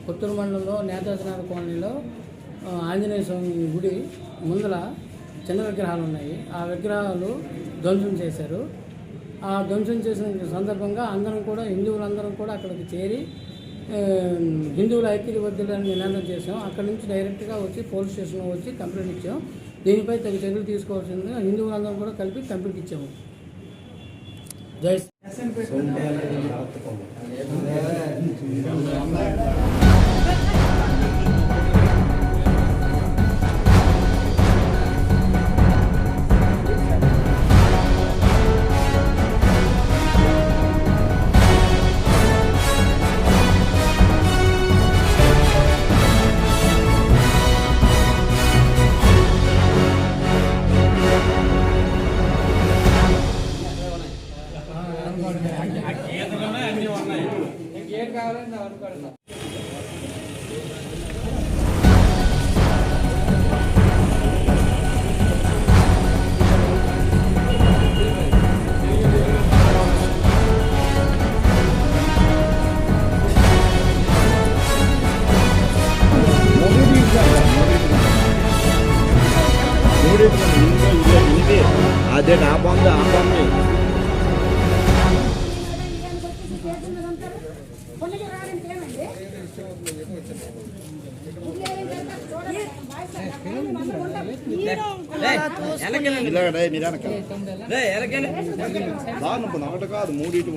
కొత్తూరు మండలంలో నేతాజనగర్ కాలనీలో ఆంజనేయ స్వామి గుడి ముందర చిన్న విగ్రహాలు ఉన్నాయి. ఆ విగ్రహాలు ధ్వంసం చేశారు. ఆ ధ్వంసం చేసిన సందర్భంగా అందరం కూడా హిందువులందరం కూడా అక్కడికి చేరి హిందువుల ఐక్యత వద్దని నినాదం చేసాం. అక్కడి నుంచి డైరెక్ట్గా వచ్చి పోలీస్ స్టేషన్లో వచ్చి కంప్లైంట్ ఇచ్చాం. దీనిపై తగు చర్యలు తీసుకోవాల్సిందిగా హిందువులందరం కూడా కలిపి కంప్లైంట్ ఇచ్చాము. జై అదే ఆ బొమ్మ ఒకటి కాదు 3 ఇటు